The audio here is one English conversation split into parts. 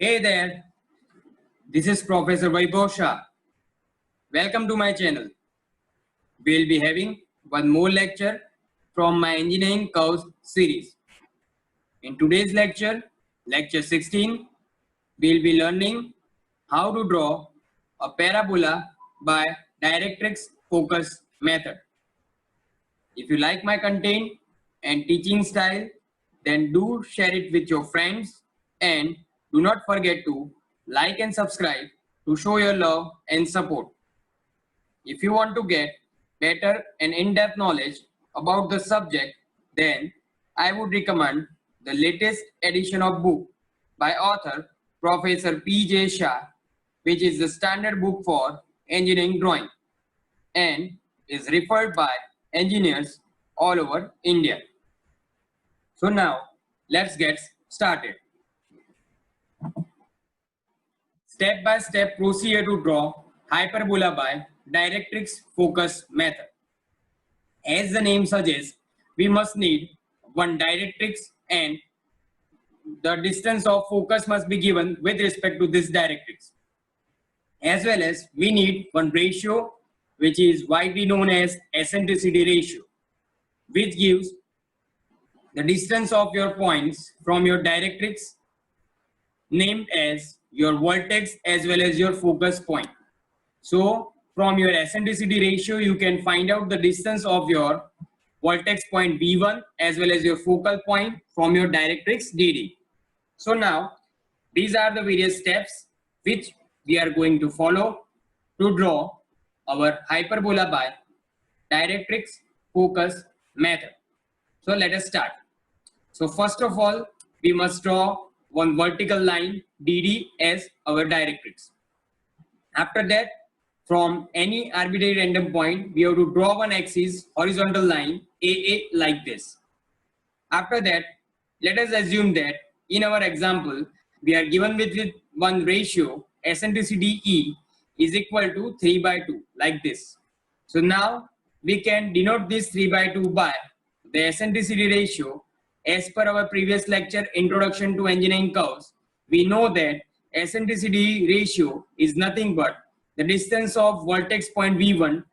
Hey there, this is Professor Vaibhav Shah. Welcome to my channel. We'll be having one more lecture from my engineering curves series. In today's lecture, lecture 16, we'll be learning how to draw a parabola by directrix focus method. If you like my content and teaching style, then do share it with your friends and do not forget to like and subscribe to show your love and support. If you want to get better and in-depth knowledge about the subject, then I would recommend the latest edition of book by author Professor P.J. Shah, which is the standard book for engineering drawing and is referred by engineers all over India. So now let's get started. Step by step procedure to draw hyperbola by directrix focus method. As the name suggests, we must need one directrix and the distance of focus must be given with respect to this directrix. As well as we need one ratio which is widely known as eccentricity ratio, which gives the distance of your points from your directrix named as your vertex as well as your focus point. So from your eccentricity ratio, you can find out the distance of your vertex point V1 as well as your focal point from your directrix DD. So now these are the various steps which we are going to follow to draw our hyperbola by directrix focus method. So let us start. So first of all, we must draw one vertical line DD as our directrix. After that, from any arbitrary random point, we have to draw one axis horizontal line AA like this. After that, let us assume that in our example, we are given with one ratio eccentricity E is equal to 3 by 2 like this. So now we can denote this 3 by 2 by the eccentricity ratio. As per our previous lecture, Introduction to Engineering Curves, we know that eccentricity ratio is nothing but the distance of vertex point V1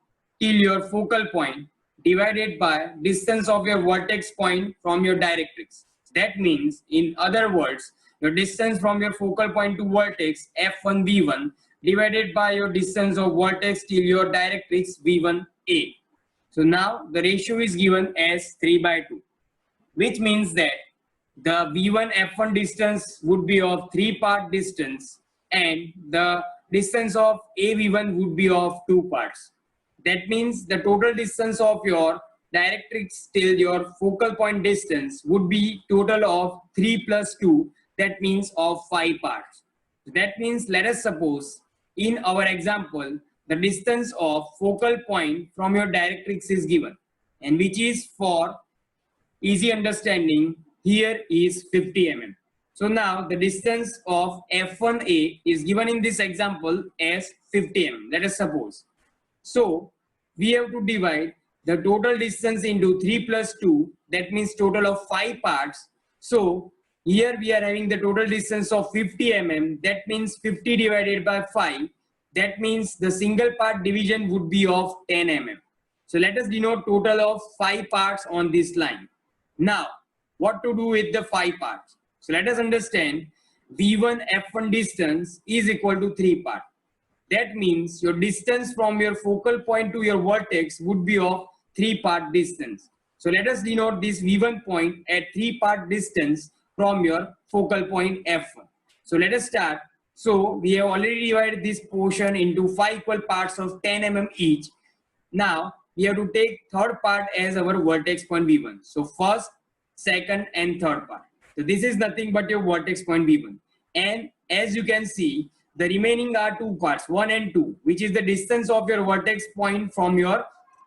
till your focal point divided by distance of your vertex point from your directrix. That means, in other words, your distance from your focal point to vertex F1 V1 divided by your distance of vertex till your directrix V1A. So now the ratio is given as 3 by 2, which means that the V1 F1 distance would be of 3-part distance and the distance of AV1 would be of 2 parts. That means the total distance of your directrix till your focal point distance would be total of 3 plus 2, that means of 5 parts. That means, let us suppose in our example, the distance of focal point from your directrix is given, and which is, for easy understanding, here is 50 mm. So now the distance of F1A is given in this example as 50 mm, let us suppose. So we have to divide the total distance into 3 plus 2, that means total of 5 parts. So here we are having the total distance of 50 mm, that means 50 divided by 5, that means the single part division would be of 10 mm. So let us denote total of 5 parts on this line. Now what to do with the 5 parts? So let us understand V1 F1 distance is equal to 3 parts. That means your distance from your focal point to your vertex would be of 3-part distance. So let us denote this V1 point at 3-part distance from your focal point F1. So let us start. So we have already divided this portion into 5 equal parts of 10 mm each. Now we have to take third part as our vertex point V1. So first, second and third part. So this is nothing but your vertex point V1. And as you can see, the remaining are 2 parts, 1 and 2, which is the distance of your vertex point from your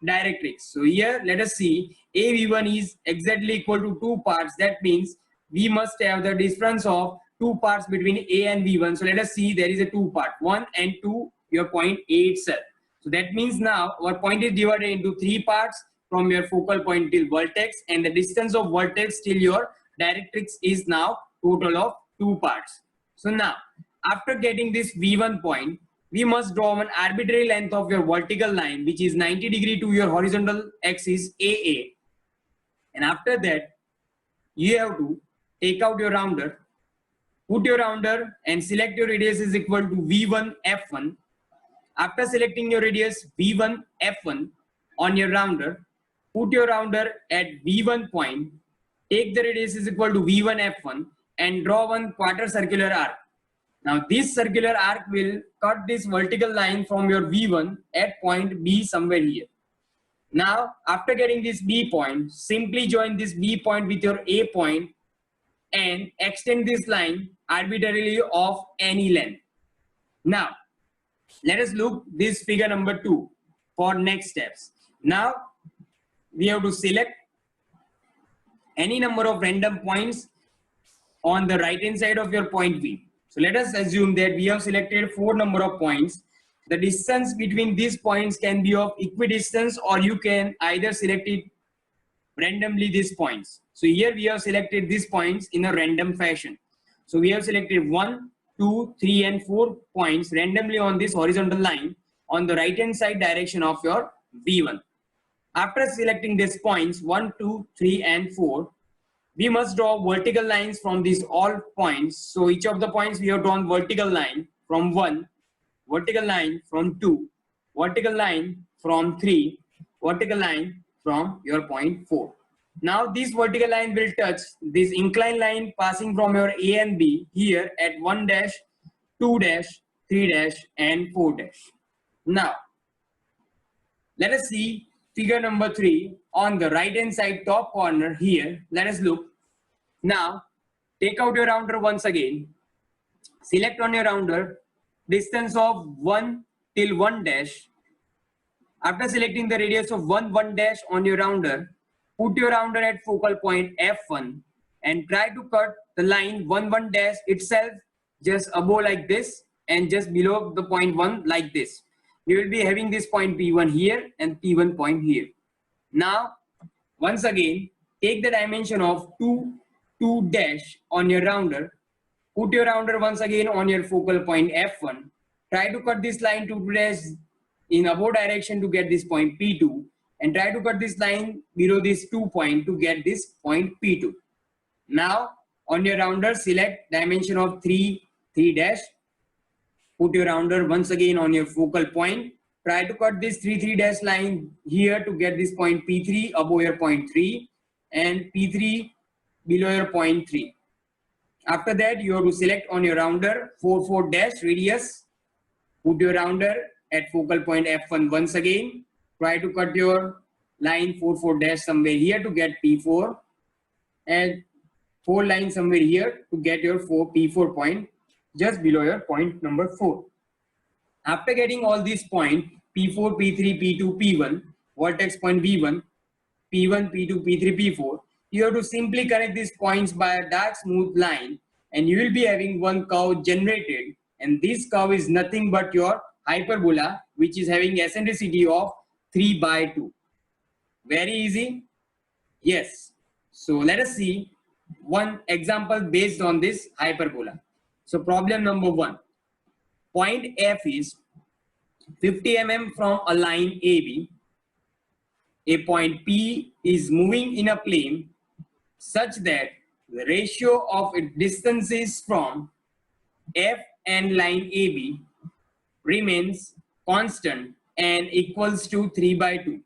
directrix. So here let us see, AV1 is exactly equal to 2 parts. That means we must have the difference of 2 parts between A and V1. So let us see, there is a 2 part, 1 and 2, your point A itself. So that means now our point is divided into 3 parts from your focal point till vertex, and the distance of vertex till your directrix is now total of 2 parts. So now, after getting this V1 point, we must draw one arbitrary length of your vertical line, which is 90 degree to your horizontal axis AA. And after that, you have to take out your rounder, put your rounder and select your radius is equal to V1 F1. After selecting your radius V1 F1 on your rounder, put your rounder at V1 point, take the radius is equal to V1 F1 and draw one quarter circular arc. Now this circular arc will cut this vertical line from your V1 at point B somewhere here. Now after getting this B point, simply join this B point with your A point and extend this line arbitrarily of any length. Now let us look this figure number 2 for next steps. Now we have to select any number of random points on the right hand side of your point V. So let us assume that we have selected 4 number of points. The distance between these points can be of equidistance, or you can either select it randomly these points. So here we have selected these points in a random fashion. So we have selected 1, 2, 3 and 4 points randomly on this horizontal line on the right hand side direction of your V1. After selecting these points 1, 2, 3 and 4, we must draw vertical lines from these all points. So each of the points we have drawn vertical line from 1, vertical line from 2, vertical line from 3, vertical line from your point 4. Now this vertical line will touch this inclined line passing from your A and B here at 1 dash, 2 dash, 3 dash and 4 dash. Now let us see figure number 3 on the right hand side top corner here. Let us look. Now take out your rounder once again. Select on your rounder distance of 1 till 1 dash. After selecting the radius of 1 dash on your rounder, put your rounder at focal point F1 and try to cut the line 1 dash itself just above like this and just below the point 1 like this. You will be having this point P1 here and P1 point here. Now once again take the dimension of 2 dash on your rounder, put your rounder once again on your focal point F1, try to cut this line 2 dash in above direction to get this point P2 and try to cut this line below this 2 point to get this point P2. Now on your rounder select dimension of 3 dash, put your rounder once again on your focal point, try to cut this 3 dash line here to get this point P3 above your point 3 and P3 below your point 3. After that you have to select on your rounder 4 dash radius, put your rounder at focal point F1 once again, try to cut your line 4 dash somewhere here to get P4 and 4 lines somewhere here to get your P4 point just below your point number 4. After getting all these points P4, P3, P2, P1, vertex point V1, P1, P2, P3, P4, you have to simply connect these points by a dark smooth line and you will be having one curve generated, and this curve is nothing but your hyperbola, which is having eccentricity of 3/2. Very easy? Yes. So let us see one example based on this hyperbola. So problem number 1. Point F is 50 mm from a line AB. A point P is moving in a plane such that the ratio of its distances from F and line AB remains constant and equals to 3/2.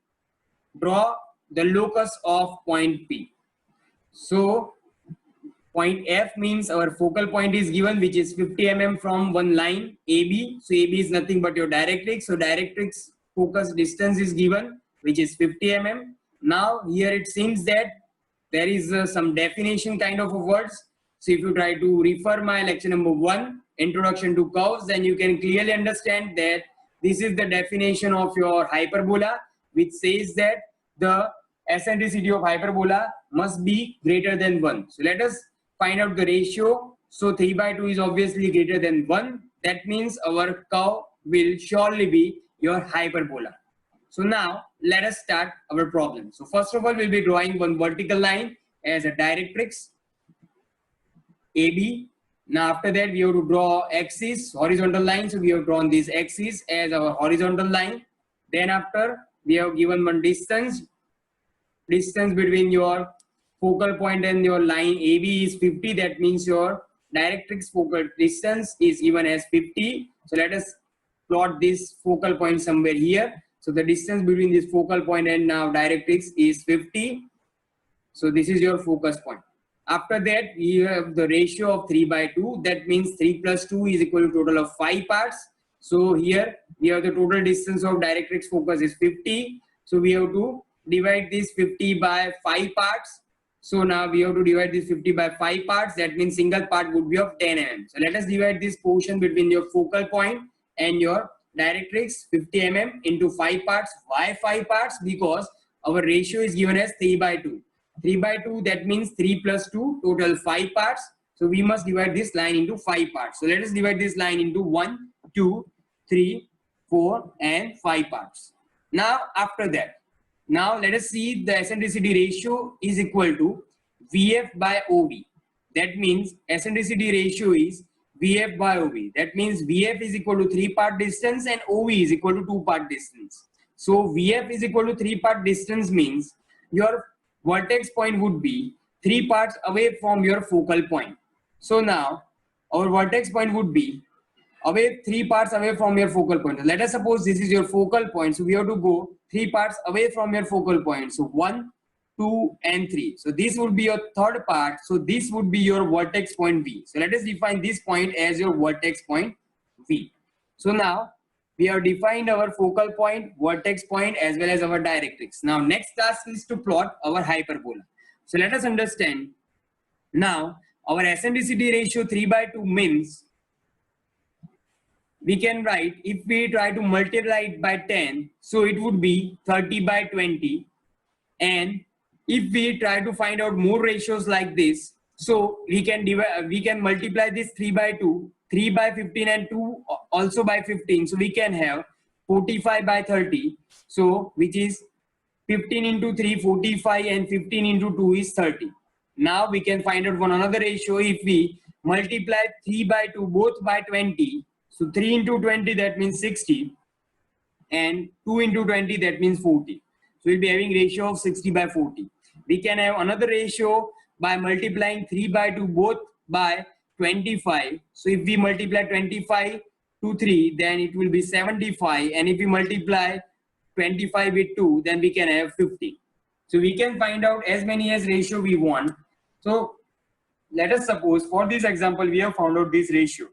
Draw the locus of point P. So point F means our focal point is given, which is 50 mm from one line AB. So AB is nothing but your directrix. So directrix focus distance is given, which is 50 mm. Now here it seems that there is some definition kind of words. So if you try to refer my lecture number 1, Introduction to Curves, then you can clearly understand that this is the definition of your hyperbola, which says that the eccentricity of hyperbola must be greater than 1. So let us find out the ratio. So 3/2 is obviously greater than 1. That means our curve will surely be your hyperbola. So now let us start our problem. So first of all, we'll be drawing one vertical line as a directrix AB. Now after that we have to draw axis, horizontal line. So we have drawn this axis as our horizontal line. Then after we have given one distance between your focal point and your line AB is 50. That means your directrix focal distance is given as 50. So let us plot this focal point somewhere here. So the distance between this focal point and now directrix is 50. So this is your focus point. After that, we have the ratio of 3/2. That means 3 plus 2 is equal to total of 5 parts. So here we have the total distance of directrix focus is 50. So we have to divide this 50 by 5 parts. So now we have to divide this 50 by 5 parts. That means single part would be of 10 mm. So let us divide this portion between your focal point and your directrix 50 mm into 5 parts. Why 5 parts? Because our ratio is given as 3/2. 3/2, that means 3 plus 2, total 5 parts. So we must divide this line into 5 parts. So let us divide this line into 1, 2, 3, 4 and 5 parts. Now after that, now let us see the eccentricity ratio is equal to VF by OV. That means eccentricity ratio is VF by OV. That means VF is equal to 3-part distance and OV is equal to 2-part distance. So VF is equal to 3-part distance means your vertex point would be 3 parts away from your focal point. So now our vertex point would be 3 parts away from your focal point. Let us suppose this is your focal point. So we have to go 3 parts away from your focal point. So 1, 2 and 3. So this would be your third part. So this would be your vertex point V. So let us define this point as your vertex point V. So now we have defined our focal point, vertex point as well as our directrix. Now next task is to plot our hyperbola. So let us understand. Now our eccentricity ratio 3/2 means we can write, if we try to multiply it by 10, so it would be 30/20. And if we try to find out more ratios like this, so we can multiply this 3/2, 3 by 15 and 2 also by 15. So we can have 45/30. So which is 15 into 3, 45 and 15 into 2 is 30. Now we can find out one another ratio. If we multiply 3/2 both by 20, so 3 into 20 that means 60 and 2 into 20 that means 40. So we'll be having ratio of 60/40. We can have another ratio by multiplying 3/2 both by 25. So if we multiply 25 to 3 then it will be 75, and if we multiply 25 with 2 then we can have 50. So we can find out as many as ratio we want. So let us suppose for this example we have found out this ratio.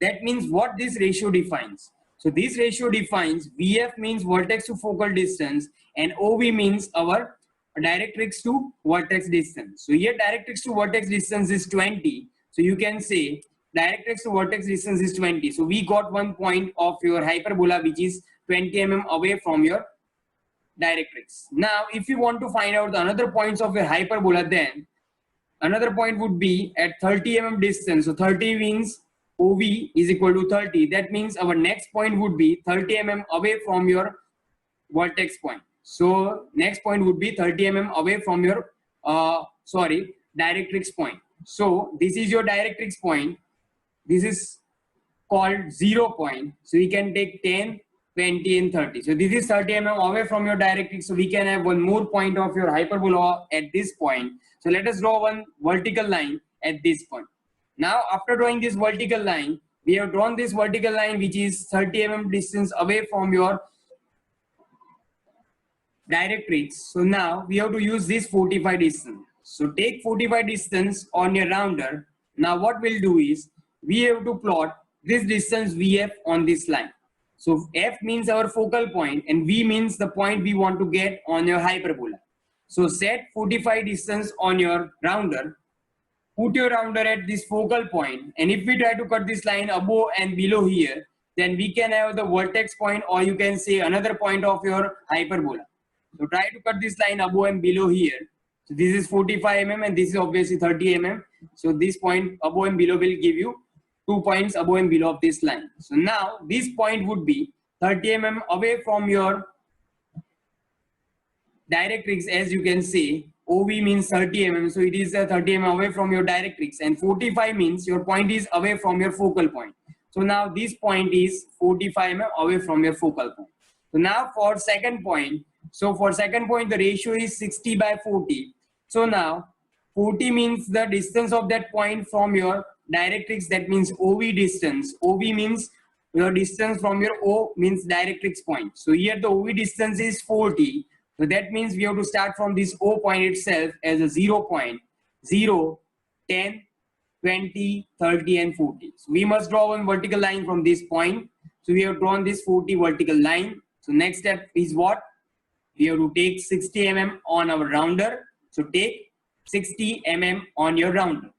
That means what this ratio defines. So this ratio defines VF means vertex to focal distance and OV means our directrix to vertex distance. So here directrix to vertex distance is 20. So you can say directrix to vertex distance is 20. So we got one point of your hyperbola which is 20 mm away from your directrix. Now if you want to find out the another points of your hyperbola, then another point would be at 30 mm distance. So 30 means OV is equal to 30. That means our next point would be 30 mm away from your vertex point. So next point would be 30 mm away from your directrix point. So this is your directrix point. This is called 0 point. So we can take 10, 20 and 30. So this is 30 mm away from your directrix. So we can have one more point of your hyperbola at this point. So let us draw one vertical line at this point. Now after drawing this vertical line, we have drawn this vertical line which is 30 mm distance away from your directrix. So now we have to use this 45 distance. So take 45 distance on your rounder. Now what we'll do is we have to plot this distance VF on this line. So F means our focal point and V means the point we want to get on your hyperbola. So set 45 distance on your rounder. Put your rounder at this focal point, and if we try to cut this line above and below here, then we can have the vertex point, or you can say another point of your hyperbola. So try to cut this line above and below here. So this is 45 mm and this is obviously 30 mm. So this point above and below will give you 2 points above and below of this line. So now this point would be 30 mm away from your directrix, as you can see OV means 30 mm, so it is 30 mm away from your directrix, and 45 means your point is away from your focal point. So now this point is 45 mm away from your focal point. So now for second point, the ratio is 60 by 40. So now 40 means the distance of that point from your directrix, that means OV distance. OV means your distance from your O means directrix point. So here the OV distance is 40. So that means we have to start from this O point itself as a 0 point. 0, 10, 20, 30 and 40. So we must draw one vertical line from this point. So we have drawn this 40 vertical line. So next step is what? We have to take 60 mm on our rounder. So take 60 mm on your rounder.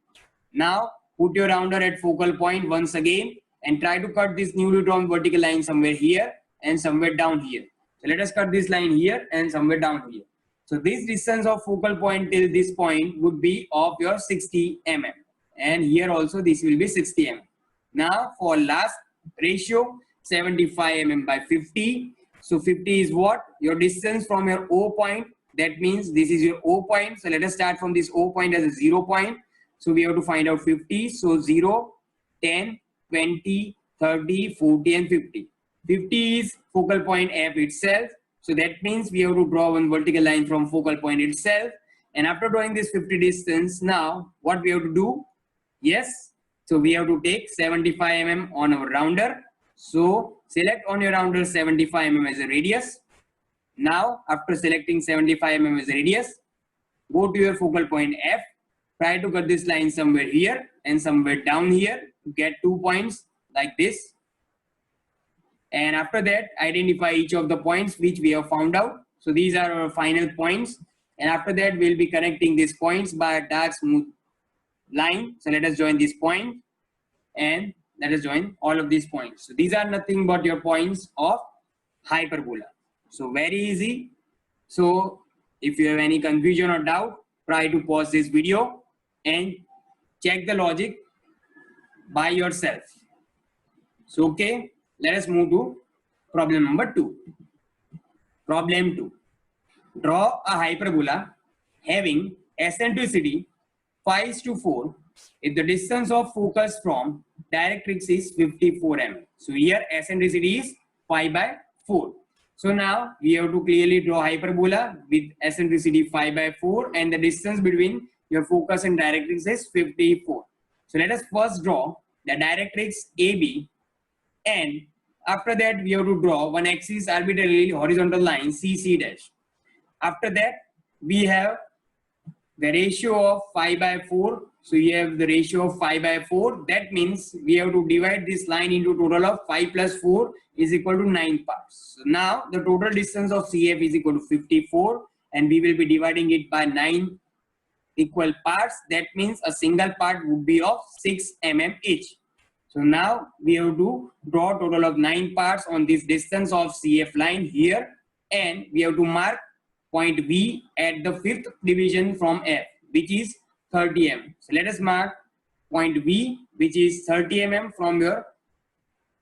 Now put your rounder at focal point once again and try to cut this newly drawn vertical line somewhere here and somewhere down here. So let us cut this line here and somewhere down here. So this distance of focal point till this point would be of your 60 mm. And here also this will be 60 mm. Now for last ratio, 75 mm by 50. So 50 is what? Your distance from your O point. That means this is your O point. So let us start from this O point as a 0 point. So we have to find out 50. So 0, 10, 20, 30, 40 and 50. 50 is focal point F itself. So that means we have to draw one vertical line from focal point itself. And after drawing this 50 distance, now what we have to do? Yes. So we have to take 75 mm on our rounder. So select on your rounder 75 mm as a radius. Now after selecting 75 mm as a radius, go to your focal point F. Try to cut this line somewhere here and somewhere down here to get 2 points like this. And after that, identify each of the points which we have found out. So these are our final points. And after that, we'll be connecting these points by a dark smooth line. So let us join this point and let us join all of these points. So these are nothing but your points of hyperbola. So very easy. So if you have any confusion or doubt, try to pause this video and check the logic by yourself. So okay, let us move to problem number 2. Problem 2. Draw a hyperbola having eccentricity 5:4 if the distance of focus from directrix is 54 mm. So here eccentricity is 5/4. So now we have to clearly draw hyperbola with eccentricity 5/4 and the distance between your focus and directrix is 54. So let us first draw the directrix AB, and after that we have to draw one axis arbitrarily horizontal line CC dash. After that we have the ratio of 5/4. So you have the ratio of 5/4. That means we have to divide this line into total of 5 plus 4 is equal to 9 parts. So now the total distance of CF is equal to 54 and we will be dividing it by 9 equal parts. That means a single part would be of 6 mm each. So now we have to draw a total of 9 parts on this distance of CF line here, and we have to mark point V at the 5th division from F, which is 30 mm. So let us mark point V, which is 30 mm from your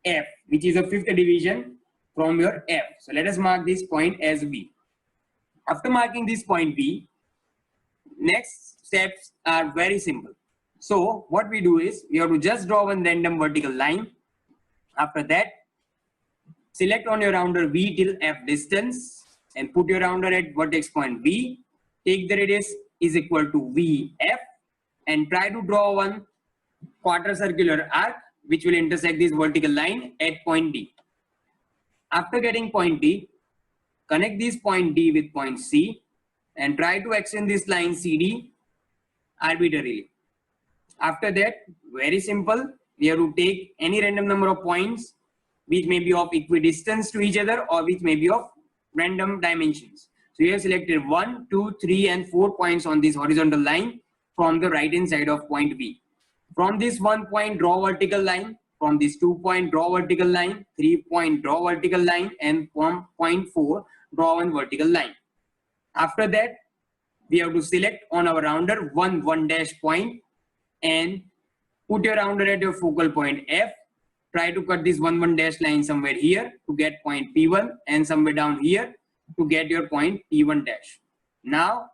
F, which is a 5th division from your F. So let us mark this point as V. After marking this point V, next steps are very simple. So what we do is we have to just draw one random vertical line. After that, select on your rounder V till F distance and put your rounder at vertex point V. Take the radius is equal to VF and try to draw one quarter circular arc which will intersect this vertical line at point D. After getting point D, connect this point D with point C and try to extend this line CD arbitrarily. After that, very simple, we have to take any random number of points which may be of equidistance to each other or which may be of random dimensions. So we have selected 1, 2, 3 and 4 points on this horizontal line from the right hand side of point B. From this 1 point, draw vertical line. From this 2 point, draw vertical line. 3 point, draw vertical line. And from point 4, draw one vertical line. After that, we have to select on our rounder 1 dash point and put your rounder at your focal point F. Try to cut this 1 dash line somewhere here to get point P1 and somewhere down here to get your point P1 dash. Now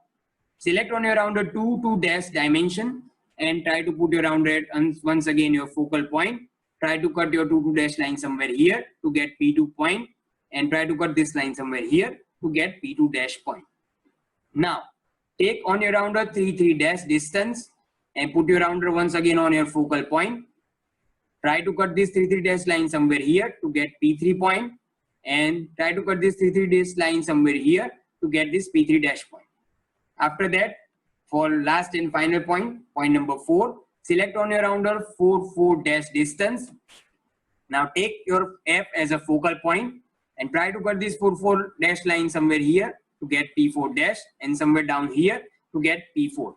Select on your rounder 2, 2 dash dimension and try to put your rounder at once again your focal point. Try to cut your 2, 2 dash line somewhere here to get P2 point and try to cut this line somewhere here to get P2 dash point. Now, take on your rounder 3, 3 dash distance and put your rounder once again on your focal point. Try to cut this 3, 3 dash line somewhere here to get P3 point and try to cut this 3, 3 dash line somewhere here to get this P3 dash point. After that, for last and final point, point number 4, select on your rounder 4, 4 dash distance. Now take your F as a focal point and try to cut this 4, 4 dash line somewhere here to get P4 dash and somewhere down here to get P4.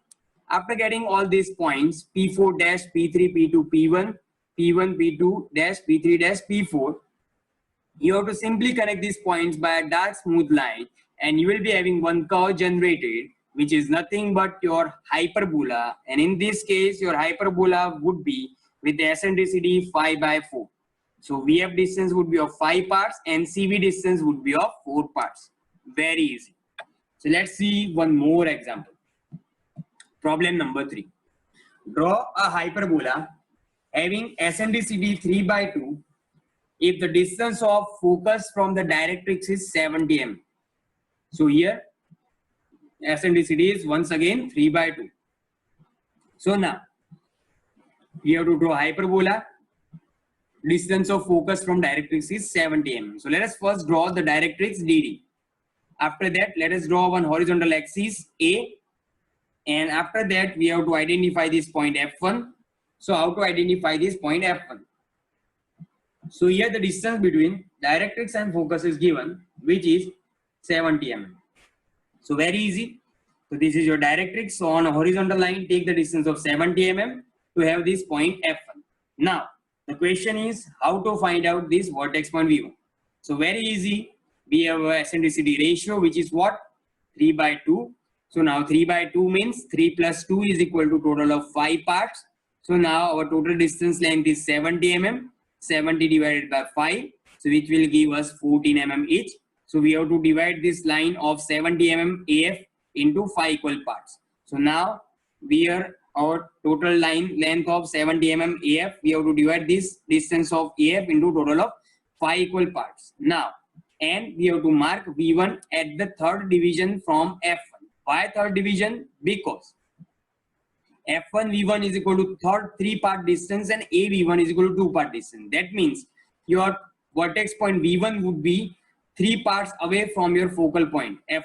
After getting all these points, P4 dash, P3, P2, P1, P1, P2 dash, P3 dash, P4, you have to simply connect these points by a dark smooth line and you will be having one curve generated, which is nothing but your hyperbola. And in this case, your hyperbola would be with the eccentricity 5 by 4. So VF distance would be of 5 parts and CV distance would be of 4 parts. Very easy. So let's see one more example. Problem number 3. Draw a hyperbola having eccentricity 3 by 2 if the distance of focus from the directrix is 70 mm. So here eccentricity is once again 3 by 2. So now we have to draw hyperbola. Distance of focus from directrix is 70 mm. So let us first draw the directrix DD. After that, let us draw one horizontal axis A. And after that, we have to identify this point F1. So how to identify this point F1? So here the distance between directrix and focus is given, which is 70 mm. So very easy. So this is your directrix. So on a horizontal line, take the distance of 70 mm to have this point F1. Now, the question is how to find out this vertex point V1. So very easy. We have a eccentricity ratio, which is what? 3 by 2. So now 3 by 2 means 3 plus 2 is equal to total of 5 parts. So now our total distance length is 70 mm. 70 divided by 5. So which will give us 14 mm each. So we have to divide this line of 70 mm AF into 5 equal parts. So now we are our total line length of 70 mm AF. We have to divide this distance of AF into total of 5 equal parts. Now, and we have to mark V1 at the third division from F1. Why third division? Because F1 V1 is equal to third 3-part distance and A V1 is equal to 2-part distance. That means your vertex point V1 would be 3 parts away from your focal point F1.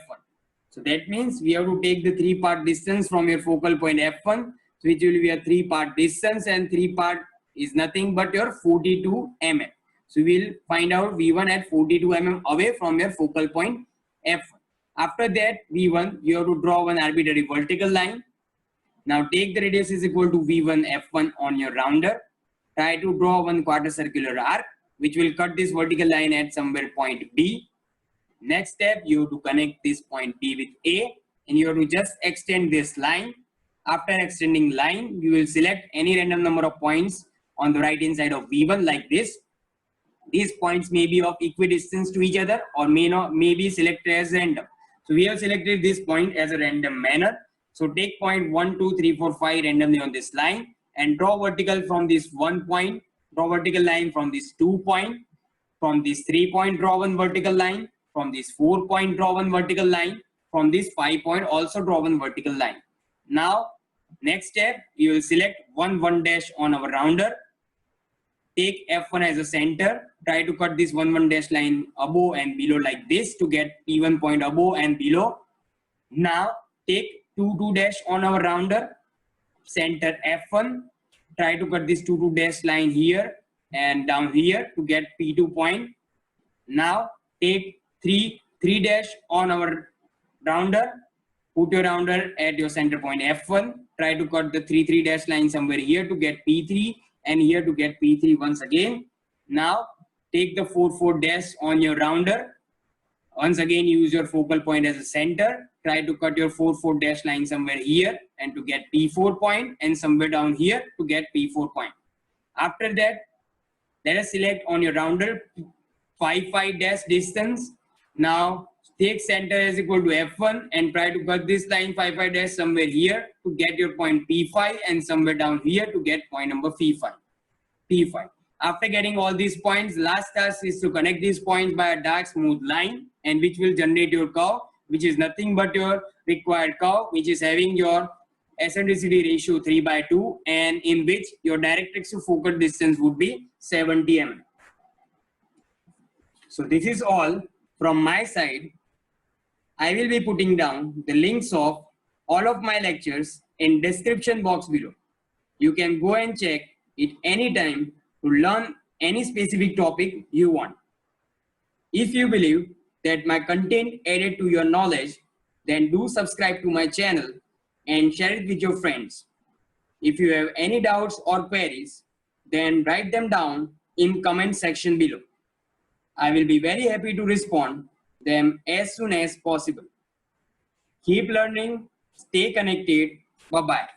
So that means we have to take the 3-part distance from your focal point F1, which will be a 3-part distance, and 3-part is nothing but your 42 mm. So we will find out V1 at 42 mm away from your focal point F1. After that V1, you have to draw one arbitrary vertical line. Now take the radius is equal to V1 F1 on your rounder. Try to draw one quarter circular arc, which will cut this vertical line at somewhere point B. Next step, you have to connect this point B with A, and you have to just extend this line. After extending line, you will select any random number of points on the right hand side of V1 like this. These points may be of equidistance to each other or may be selected as random. So we have selected this point as a random manner. So take point 1, 2, 3, 4, 5 randomly on this line and draw vertical from this 1 point, draw vertical line from this 2 point, from this 3 point draw one vertical line, from this 4 point draw one vertical line, from this 5 point also draw one vertical line. Now next step, you will select 1, 1 dash on our rounder. Take F1 as a center. Try to cut this 1, 1 dash line above and below like this to get P1 point above and below. Now take 2, 2 dash on our rounder. Center F1. Try to cut this 2, 2 dash line here and down here to get P2 point. Now take 3, 3 dash on our rounder. Put your rounder at your center point F1. Try to cut the 3, 3 dash line somewhere here to get P3 and here to get P3 once again. Now take the 4, 4 dash on your rounder. Once again, use your focal point as a center. Try to cut your 4, 4 dash line somewhere here and to get P4 point, and somewhere down here to get P4 point. After that, let us select on your rounder 5, 5 dash distance. Now take center is equal to F1 and try to cut this line 5 dash somewhere here to get your point P5 and somewhere down here to get point number P5. After getting all these points, last task is to connect these points by a dark smooth line and which will generate your curve, which is nothing but your required curve, which is having your eccentricity ratio 3/2 and in which your directrix to focal distance would be 70 mm. So this is all from my side. I will be putting down the links of all of my lectures in description box below. You can go and check it anytime to learn any specific topic you want. If you believe that my content added to your knowledge, then do subscribe to my channel and share it with your friends. If you have any doubts or queries, then write them down in comment section below. I will be very happy to respond them as soon as possible. Keep learning, stay connected. Bye-bye.